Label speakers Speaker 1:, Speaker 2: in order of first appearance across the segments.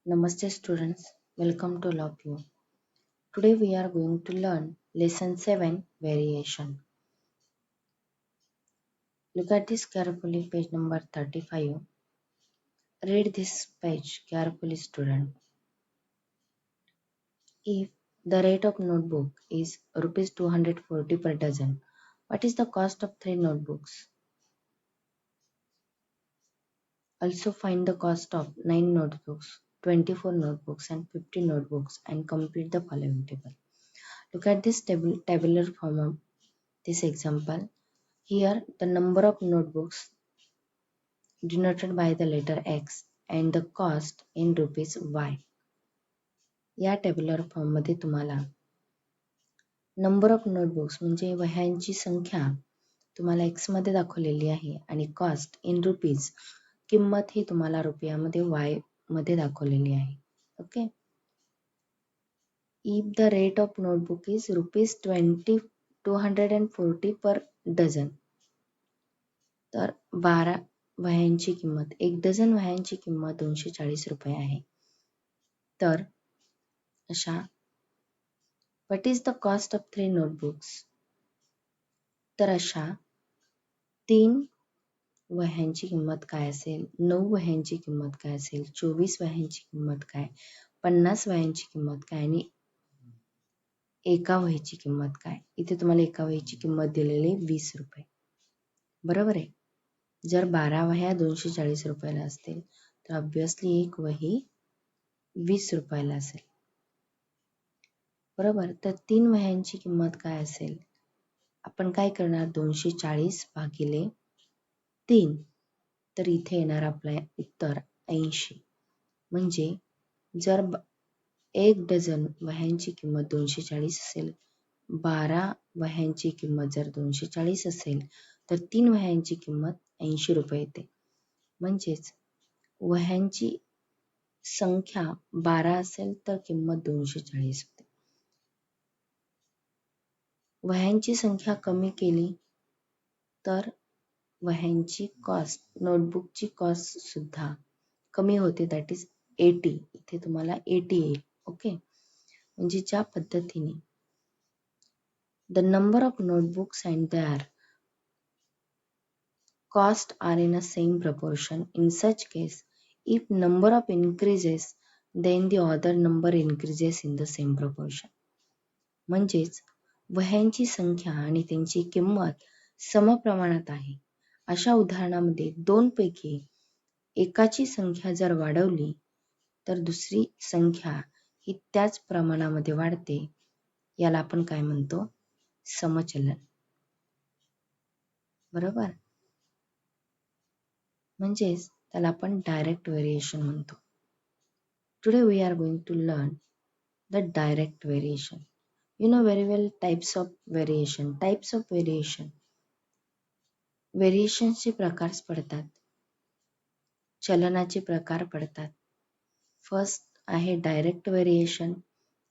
Speaker 1: Namaste students, welcome to Love You. Today we are going to learn lesson 7 variation. Look at this carefully, page number 35. Read this page carefully student. If the rate of notebook is rupees 240 per dozen, what is the cost of 3 notebooks? Also find the cost of 9 notebooks, 24 notebooks and 50 notebooks and complete the following table. Look at this tabular form of this example. Here, the number of notebooks denoted by the letter X and the cost in rupees Y. या tabular form मध्ये तुम्हाला number of notebooks म्हणजे वह्यांची संख्या तुम्हाला X मध्ये दाखवलेली आहे आणि कॉस्ट इन रुपीज किंमत ही तुम्हाला रुपयामध्ये Y मध्ये दाखवलेली आहे. Okay. If the rate of notebook is rupees 240 per dozen, तर 12 वह्यांची किंमत, 1 डझन वह्यांची किंमत 240 रुपये आहे. तर अशा what is the cost of 3 notebooks, तर अशा 3 वह्यांची किंमत काय असेल, 9 वह्यांची किंमत काय असेल, 24 वह्यांची किंमत काय, 50 वह्यांची किंमत काय आणि एका वहीची किंमत काय. इथे तुम्हाला एका वहीची किंमत दिलेली 20 रुपये. बरोबर आहे. जर 12 वह्या 240 रुपयाला असतील तर ऑब्विसली एक वही 20 रुपयाला असेल. बरोबर. तर 3 वह्यांची किंमत काय असेल, आपण काय करणार, 240 भागिले 3, तर इथे येणार आपलं उत्तर 80. म्हणजे जर 1 डझन वह्यांची किंमत 240 असेल, 12 वह्यांची किंमत जर 240 असेल तर 3 वह्यांची किंमत 80 रुपये येते. म्हणजेच वह्यांची संख्या 12 असेल तर किंमत 240 होते. वह्यांची संख्या कमी केली तर वह्यांची कॉस्ट, नोटबुकची कॉस्ट सुद्धा कमी होते, दॅट इज 80. इथे तुम्हाला 80 येईल. ओके. म्हणजे ज्या पद्धतीने the number of notebooks and their cost are in a same proportion. In such case, if number of increases, then the other number increases in the same proportion. म्हणजेच वह्यांची संख्या आणि त्यांची किंमत समप्रमाणात आहे. अशा उदाहरणामध्ये 2 पैकी एकाची संख्या जर वाढवली तर दुसरी संख्या ही त्याच प्रमाणामध्ये वाढते. याला आपण काय म्हणतो, समचलन. बरोबर. म्हणजेच त्याला आपण डायरेक्ट व्हेरिएशन म्हणतो. Today we are going to learn the direct variation. You know very well types of variation. Types of variation, व्हेरिएशनचे प्रकार पडतात, चलनाचे प्रकार पडतात. फर्स्ट आहे direct variation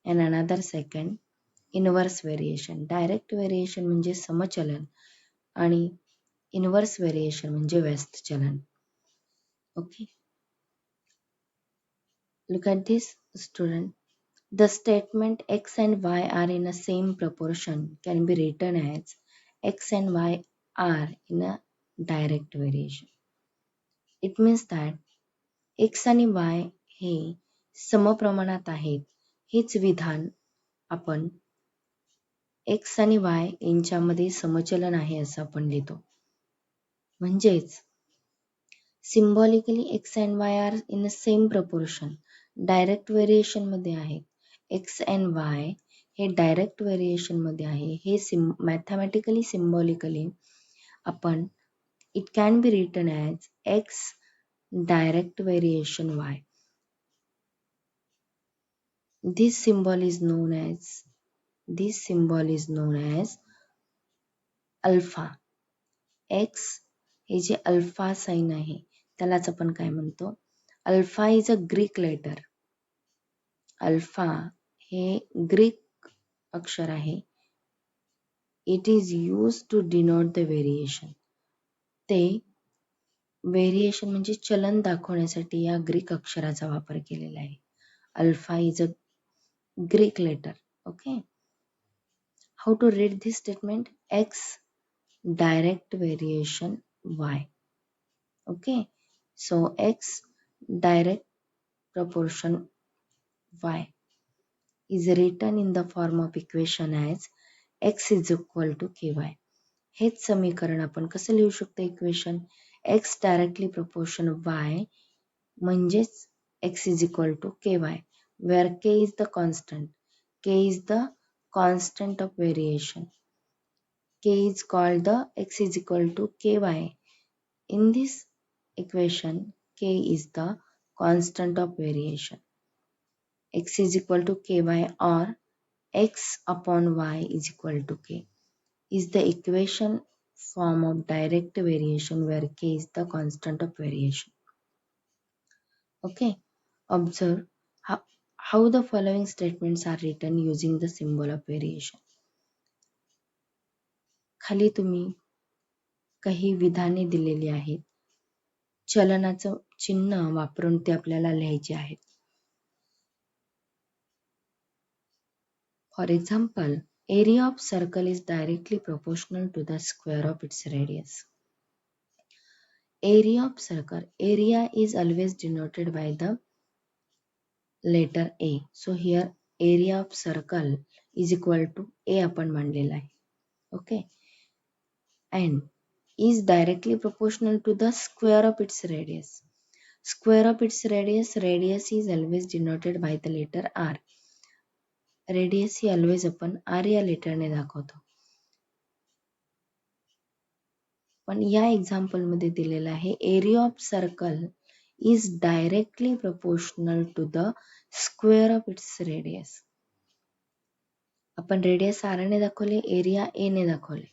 Speaker 1: and another second inverse variation. Direct variation म्हणजे समचलन आणि इनव्हर्स व्हेरिएशन म्हणजे व्यस्त चलन. Okay. Look at this student. The statement x and y are in a same proportion can be written as x and y are in a direct variation. It means that x आणि y हे समप्रमाणात आहेत. हेच विधान आपण x आणि y यांच्यामध्ये समचलन आहे असं आपण लिहितो. म्हणजेच symbolically x and y are in the same proportion. Direct variation मध्ये आहे. x and y हे डायरेक्ट व्हेरिएशन मध्ये आहे. हे मॅथमॅटिकली सिम्बॉलिकली आपण it can be written as x direct variation y. This symbol is known as alpha. x हे जे alpha sign आहे त्यालाच आपण काय म्हणतो, alpha is a Greek letter. Alpha हे ग्रीक अक्षर आहे. It is use to denote the variation. ते व्हेरिएशन म्हणजे चलन दाखवण्यासाठी या ग्रीक अक्षराचा वापर केलेला आहे. Alpha is a Greek letter. Okay. How to read this statement? X direct variation Y. Okay. So X direct proportion Y is written in the form of equation as x is equal to ky. हेच समीकरण आपण कसं लिहू शकतो equation? x directly proportion y म्हणजेच x is equal to ky, where k is the constant. K is the constant of variation. K is called the x is equal to ky. In this equation, k is the constant of variation. X is equal to ky or x upon y is equal to k is the equation form of direct variation where k is the constant of variation. Okay, observe how the following statements are written using the symbol of variation. खाली तुम्ही काही विधाने दिलेली आहेत. चलनाचं चिन्ह वापरून ते आपल्याला लिहायचे आहेत. For example, area of circle is directly proportional to the square of its radius. Area of circle. Area is always denoted by the letter A. So here area of circle is equal to A आपण मांडलेला आहे. Okay. And is directly proportional to the square of its radius. Square of its radius. Radius is always denoted by the letter R. Radius he always आपण R या लेटरने दाखवतो. पण या example मध्ये दिलेलं आहे area of circle is directly proportional to the square of its radius. आपण radius R ने दाखवले, एरिया ए ने दाखवले.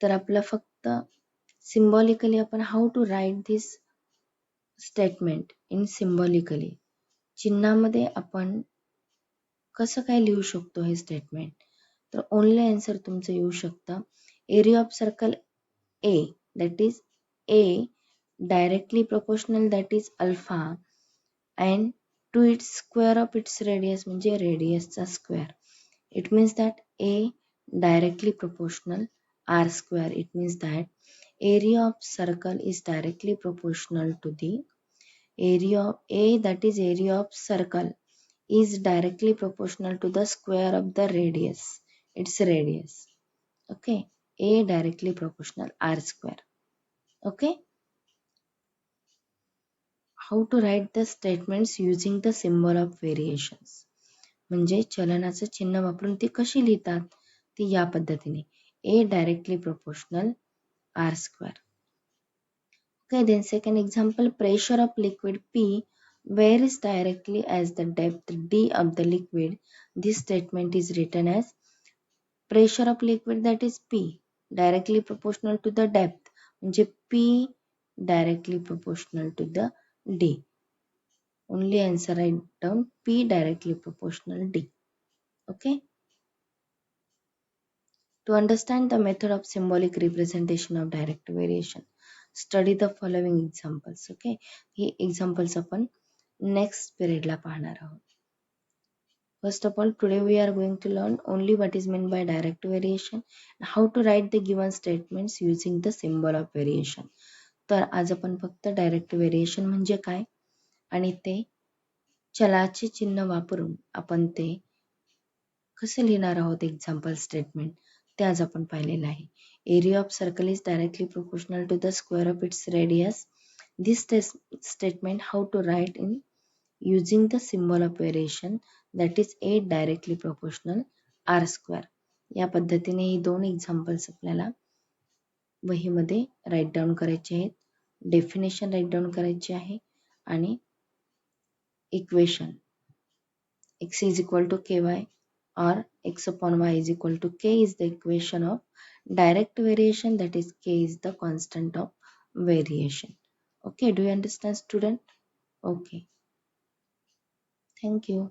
Speaker 1: तर आपलं फक्त सिम्बॉलिकली आपण how to write this statement in symbolically, चिन्हामध्ये आपण कसं काय लिहू शकतो हे स्टेटमेंट. तर ओनली आन्सर तुमचं येऊ शकतं area of circle A, that is A directly proportional, that is alpha, and to its square of its radius म्हणजे radius चा square. It means that A directly proportional R square. It means that area of circle is directly proportional to the area of A, that is area of circle is directly proportional to the square of the radius, its radius. Okay. A directly proportional R square. Okay. How to write the statements using the symbol of variations. म्हणजे चलनाचं चिन्ह वापरून ती कशी लिहितात ती या पद्धतीने A directly proportional R square. Okay, then second example, pressure of liquid P varies directly as the depth D of the liquid. This statement is written as pressure of liquid, that is P directly proportional to the depth म्हणजे P directly proportional to the D. Only answer write down P directly proportional D. Okay. To understand the method of symbolic representation of direct variation, study the following examples. Okay. हे examples आपण next period ला पाहणार आहोत. First of all, today we are going to learn only what is meant by direct variation and how to write the given statements using the symbol of variation. तर आज आपण फक्त direct variation म्हणजे काय आणि ते चलाचे चिन्ह वापरून आपण ते कसे लिहिणार आहोत एक्झाम्पल स्टेटमेंट ते आज आपण पाहिलेलं आहे. Area of circle is directly proportional to the square of its radius. This statement how to write in using the symbol of variation, that is A directly proportional R square. या पद्धतीने ही दोन examples आपल्याला वहीमध्ये right down करायचे आहेत. Definition right down करायचे आहे आणि equation x is equal to ky or x upon y is equal to k is the equation of direct variation, that is k is the constant of variation. Okay, do you understand student? Okay. Thank you.